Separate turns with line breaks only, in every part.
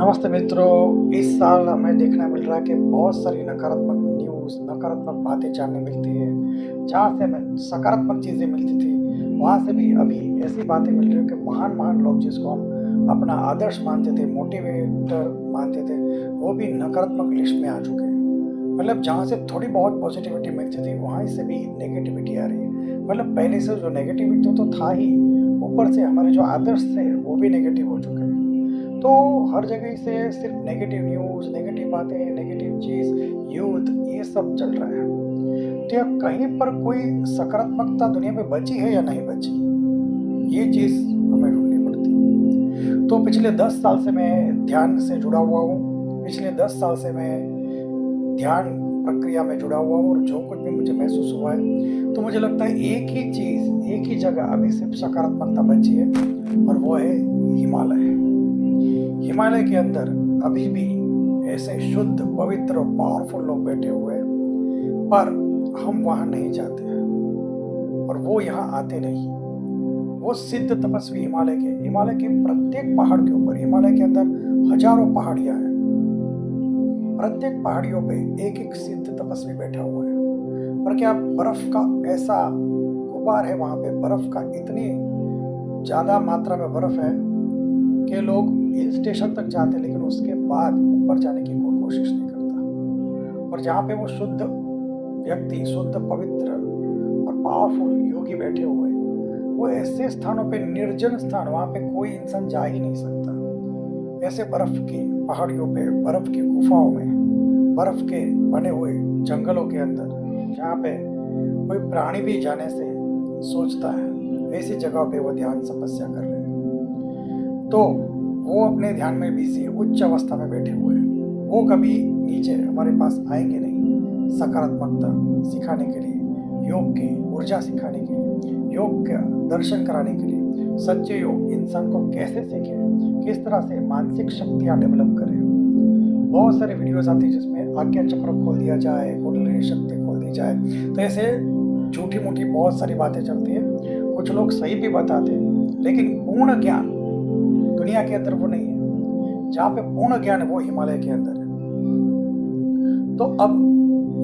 नमस्ते मित्रों। इस साल हमें देखने मिल रहा है कि बहुत सारी नकारात्मक न्यूज़, नकारात्मक बातें जानने मिलती है। जहाँ से हमें सकारात्मक चीज़ें मिलती थी, वहाँ से भी अभी ऐसी बातें मिल रही है कि महान-महान लोग जिसको हम अपना आदर्श मानते थे, मोटिवेटर मानते थे, वो भी नकारात्मक लिस्ट में आ चुके हैं। मतलब जहाँ से थोड़ी बहुत पॉजिटिविटी मिलती थी, वहाँ से भी नेगेटिविटी आ रही है। मतलब पहले से जो नेगेटिविटी तो था ही, ऊपर से हमारे जो आदर्श थे, वो भी नेगेटिव हो चुके हैं। तो हर जगह से सिर्फ नेगेटिव न्यूज़, नेगेटिव बातें, नेगेटिव चीज़, युद्ध, ये सब चल रहा है। तो क्या कहीं पर कोई सकारात्मकता दुनिया में बची है या नहीं बची? ये चीज़ हमें ढूँढनी पड़ती है। तो पिछले 10 साल से मैं ध्यान से जुड़ा हुआ हूँ। पिछले 10 साल से मैं ध्यान प्रक्रिया में जुड़ा हुआ हूँ और जो कुछ भी मुझे महसूस हुआ है, तो मुझे लगता है एक ही चीज़, एक ही जगह अभी सिर्फ सकारात्मकता बची है और वो है हिमालय। हिमालय के अंदर अभी भी ऐसे शुद्ध, पवित्र और पावरफुल लोग बैठे हुए हैं, पर हम वहाँ नहीं जाते हैं और वो यहाँ आते नहीं। वो सिद्ध तपस्वी हिमालय के प्रत्येक पहाड़ के ऊपर, हिमालय के अंदर हजारों पहाड़ियाँ हैं। प्रत्येक पहाड़ियों पे एक एक सिद्ध तपस्वी बैठा हुआ है। पर क्या बर्फ का ऐसा गुबार है वहाँ पे, बर्फ का इतनी ज़्यादा मात्रा में बर्फ है कि लोग हिल स्टेशन तक जाते लेकिन उसके बाद ऊपर जाने की कोई कोशिश नहीं करता। और जहाँ पे वो शुद्ध व्यक्ति, शुद्ध, पवित्र और पावरफुल योगी बैठे हुए, वो ऐसे स्थानों पे, निर्जन स्थान, वहाँ पे कोई इंसान जा ही नहीं सकता। ऐसे बर्फ की पहाड़ियों पे, बर्फ की गुफाओं में, बर्फ के बने हुए जंगलों के अंदर, जहाँ पे कोई प्राणी भी जाने से सोचता है, ऐसी जगह पे वो ध्यान तपस्या कर रहे हैं। तो वो अपने ध्यान में बिजी, उच्च अवस्था में बैठे हुए हैं। वो कभी नीचे हमारे पास आएंगे नहीं सकारात्मकता सिखाने के लिए, योग की ऊर्जा सिखाने के लिए, योग का दर्शन कराने के लिए। सच्चे योग इंसान को कैसे सीखे, किस तरह से मानसिक शक्तियाँ डेवलप करें। बहुत सारे वीडियोस आती है जिसमें आज्ञा चक्र खोल दिया जाए, कुंडलिनी शक्ति खोल दी जाए। तो ऐसे झूठी मूठी बहुत सारी बातें चलती है। कुछ लोग सही भी बताते हैं, लेकिन पूर्ण ज्ञान दुनिया के अंदर वो नहीं है। जहाँ पे पूर्ण ज्ञान है वो हिमालय के अंदर है। तो अब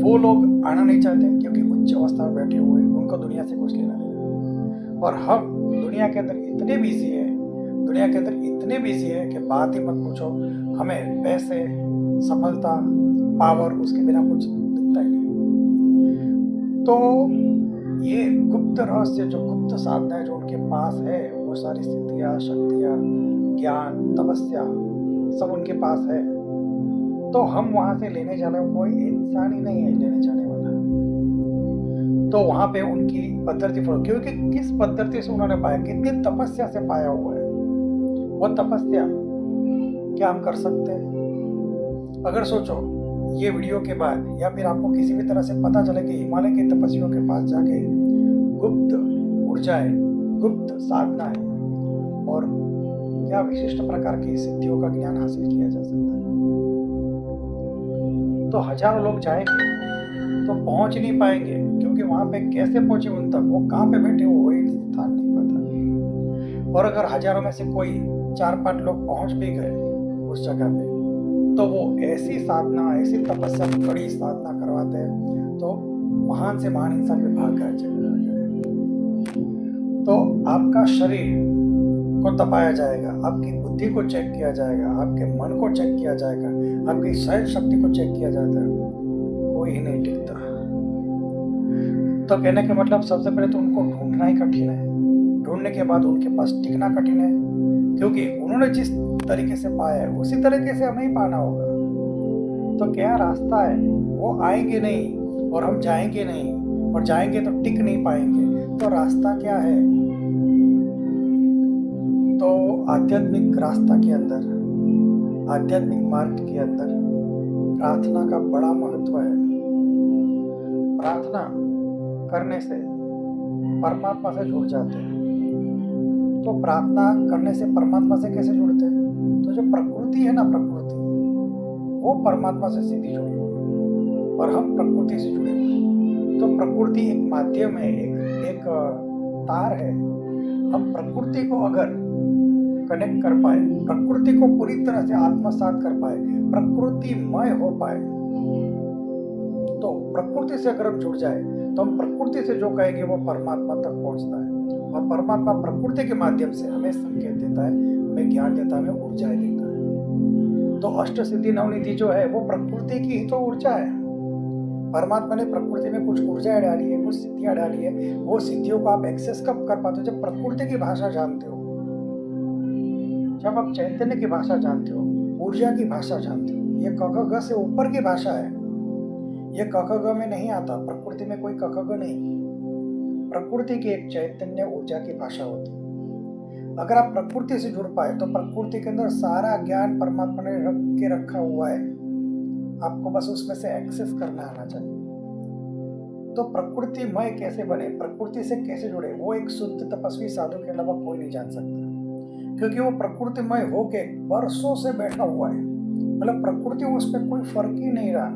वो लोग आना नहीं चाहते क्योंकि उच्च अवस्था में बैठे हुए, उनको दुनिया से कुछ लेना नहीं है। और हम दुनिया के अंदर इतने बिजी है, दुनिया के अंदर इतने बिजी है कि बात ही मत पूछो। हमें पैसे, सफलता, पावर, उसके बिना कुछ दिखता ही नहीं। तो ये गुप्त रहस्य, जो गुप्त साधना है जो उनके पास है, वो सारी सिद्धियाँ, शक्तियाँ, ज्ञान, तपस्या सब उनके पास है। तो हम वहां से लेने जाने कोई इंसान ही नहीं है लेने जाने वाला। तो वहां पे उनकी पद्धति फॉलो, क्योंकि किस पद्धति से उन्होंने पाया, कितनी तपस्या से पाया हुआ है। वो तपस्या क्या हम कर सकते हैं? अगर सोचो ये वीडियो के बाद, या फिर आपको किसी भी तरह से पता चले कि हिमालय के तपस्वियों के पास जाके गुप्त ऊर्जाएं, गुप्त साधना है और क्या विशिष्ट प्रकार की सिद्धियों का ज्ञान हासिल किया जा सकता है, तो हजारों लोग जाएंगे तो पहुंच नहीं पाएंगे। क्योंकि वहां पे कैसे पहुंचे उन तक, वो कहाँ पे बैठे हो, वही स्थान नहीं पता। और अगर हजारों में से कोई 4-5 लोग पहुंच भी गए उस जगह पे, तो वो ऐसी साधना, ऐसी तपस्या, कड़ी साधना करवाते हैं तो महान से महान इंसान भी भाग गए। तो आपका शरीर को तपाया जाएगा, आपकी बुद्धि को चेक किया जाएगा, आपके मन को चेक किया जाएगा, आपकी सहन शक्ति को चेक किया जाता है, कोई ही नहीं टिकता। तो कहने का मतलब सबसे पहले तो उनको ढूंढना ही कठिन है, ढूंढने के बाद उनके पास टिकना कठिन है, क्योंकि उन्होंने जिस तरीके से पाया है उसी तरीके से हमें ही पाना होगा। तो क्या रास्ता है, वो आएंगे नहीं और हम जाएंगे नहीं, और जाएंगे तो टिक नहीं पाएंगे। तो रास्ता क्या है? तो आध्यात्मिक रास्ता के अंदर, आध्यात्मिक मार्ग के अंदर प्रार्थना का बड़ा महत्व है। प्रार्थना करने से परमात्मा से जुड़ जाते हैं। तो प्रार्थना करने से परमात्मा से कैसे जुड़ते हैं? तो जो प्रकृति है ना, प्रकृति वो परमात्मा से सीधी जुड़ी हुई है और हम प्रकृति से जुड़े हुए हैं। तो प्रकृति एक माध्यम है, एक तार है। हम प्रकृति को अगर कनेक्ट कर पाए, प्रकृति को पूरी तरह से आत्मसात कर पाए, प्रकृतिमय हो पाए, तो प्रकृति से अगर हम जुड़ जाए तो हम प्रकृति से जो कहेंगे वो परमात्मा तक पहुंचता है, और परमात्मा प्रकृति के माध्यम से हमें संकेत देता है, हमें ज्ञान देता है, हमें ऊर्जाएं देता है। तो अष्ट सिद्धि नवनिधि जो है वो प्रकृति की ही तो ऊर्जा है। परमात्मा ने प्रकृति में कुछ ऊर्जाएं डाली है, कुछ सिद्धियां डाली है। वो सिद्धियों को आप एक्सेस कब कर पाते हो? जब प्रकृति की भाषा जानते हो, जब आप चैतन्य की भाषा जानते हो, ऊर्जा की भाषा जानते हो। ये क ख ग से ऊपर की भाषा है, ये क ख ग में नहीं आता। प्रकृति में कोई क ख ग नहीं, प्रकृति की एक चैतन्य ऊर्जा की भाषा होती है। अगर आप प्रकृति से जुड़ पाए तो प्रकृति के अंदर सारा ज्ञान परमात्मा ने रख के रखा हुआ है, आपको बस उसमें से एक्सेस करना आना चाहिए। तो प्रकृतिमय कैसे बने, प्रकृति से कैसे जुड़े, वो एक शुद्ध तपस्वी साधु के अलावा कोई नहीं जान सकता, क्योंकि वो प्रकृतिमय होके वर्षों से बैठा हुआ है। मतलब प्रकृति उस पर कोई फर्क ही नहीं रहा,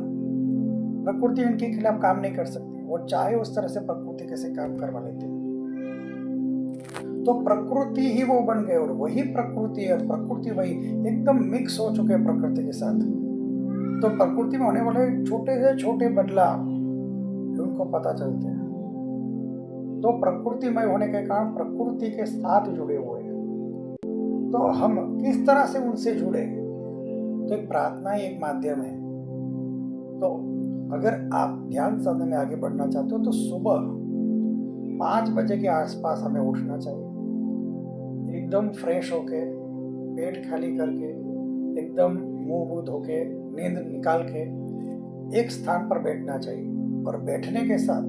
प्रकृति उनके खिलाफ काम नहीं कर सकती, वो चाहे उस तरह से प्रकृति कैसे काम करवा लेते। तो प्रकृति ही वो बन गए, और वही प्रकृति है, प्रकृति वही एकदम मिक्स हो चुके हैं प्रकृति के साथ। तो प्रकृति में होने वाले छोटे से छोटे बदलाव उनको पता चलते हैं। तो प्रकृतिमय होने के कारण प्रकृति के साथ जुड़े हुए हैं। तो हम किस तरह से उनसे जुड़े? तो एक प्रार्थना ही एक माध्यम है। तो अगर आप ध्यान साधना में आगे बढ़ना चाहते हो तो सुबह 5 बजे के आसपास हमें उठना चाहिए, एकदम फ्रेश होके, पेट खाली करके, एकदम मुंह वूह धोके, नींद निकाल के एक स्थान पर बैठना चाहिए। और बैठने के साथ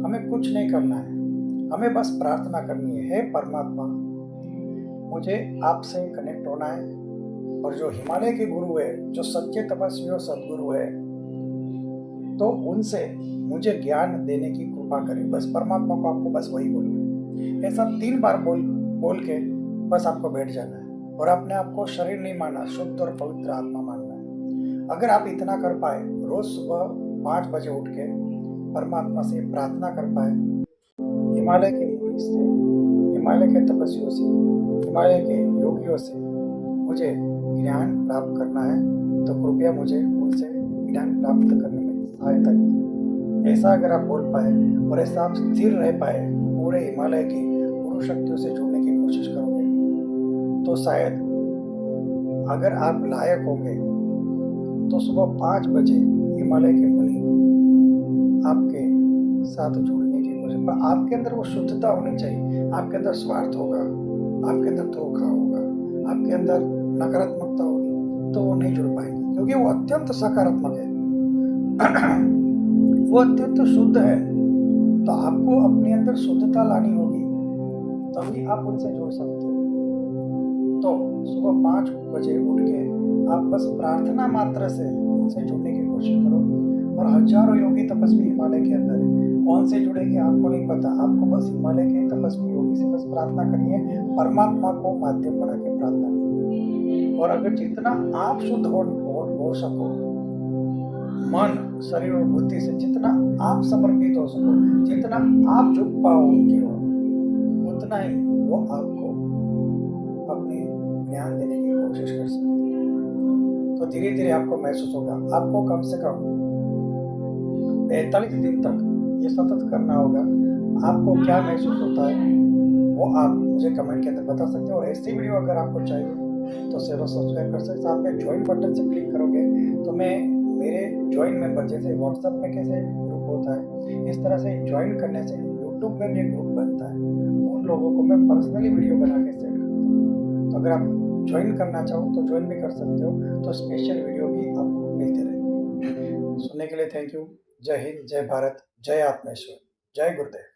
हमें कुछ नहीं करना है, हमें बस प्रार्थना करनी है, हे परमात्मा मुझे आपसे कनेक्ट होना है, और जो हिमालय के गुरु है, जो सच्चे तपस्वी और सदगुरु है, तो उनसे मुझे ज्ञान देने की कृपा करें। बस परमात्मा को आपको बस वही बोलना है। ऐसा 3 बार बोल के बस आपको बैठ जाना है, और अपने आप को शरीर नहीं मानना, शुद्ध और पवित्र आत्मा मानना है। अगर आप इतना कर पाए, रोज सुबह 5 बजे उठ के परमात्मा से प्रार्थना कर पाए, हिमालय के मुनि से, हिमालय के तपस्वियों से, हिमालय के योगियों से मुझे ज्ञान प्राप्त करना है, तो कृपया मुझे उनसे ज्ञान प्राप्त करने में सहायता कीजिए। ऐसा अगर आप बोल पाए और ऐसा आप स्थिर रह पाए, पूरे हिमालय की गुरु शक्तियों से जुड़ने की कोशिश करोगे, तो शायद अगर आप लायक होंगे तो सुबह 5 बजे हिमालय के मुनि आपके साथ जुड़ने की कोशिश। पर आपके अंदर वो शुद्धता होनी चाहिए। आपके अंदर स्वार्थ होगा, आपके अंदर धोखा होगा, आपके अंदर नकारात्मकता होगी, तो वो नहीं जुड़ पाएंगे, क्योंकि वो अत्यंत सकारात्मक है, वो अत्यंत शुद्ध है। तो आपको अपने अंदर शुद्धता लानी होगी, तभी आप उनसे जुड़ सकते हो। तो सुबह 5 बजे उठ के आप बस प्रार्थना मात्र से उनसे जुड़ने की कोशिश करो। और हजारों योगी तपस्वी हिमालय के अंदर है, कौन से जुड़ेंगे आपको नहीं पता। आपको बस हिमालय के तपस्वी योगी से बस प्रार्थना करनी है, परमात्मा को माध्यम बना के प्रार्थना करनी है। और अगर जितना आप शुद्ध हो सको, मन, शरीर और बुद्धि से जितना आप समर्पित हो सको, जितना आप झुक पाओ उनकी ओर, उतना ही वो आपको अपने ज्ञान देने की कोशिश कर सकते हैं। तो धीरे धीरे आपको महसूस होगा। आपको कम से कम 45 दिन तक ये सतत करना होगा। आपको क्या महसूस होता है वो आप मुझे कमेंट के अंदर बता सकते हैं। और ऐसी वीडियो अगर आपको चाहिए तो चैनल सब्सक्राइब कर सकते हैं। साथ में ज्वाइन बटन से क्लिक करोगे तो मैं मेरे ज्वाइन मेंबर, जैसे व्हाट्सएप में कैसे ग्रुप होता है, इस तरह से ज्वाइन करने से यूट्यूब में भी एक ग्रुप बनता है। उन लोगों को मैं पर्सनली वीडियो बना के सेंड करता हूँ। तो अगर आप ज्वाइन करना चाहो तो ज्वाइन भी कर सकते हो, तो स्पेशल वीडियो भी आपको मिलते रहेंगे। सुनने के लिए थैंक यू। जय हिंद, जय भारत, जय आत्मेश्वर, जय गुरुदेव।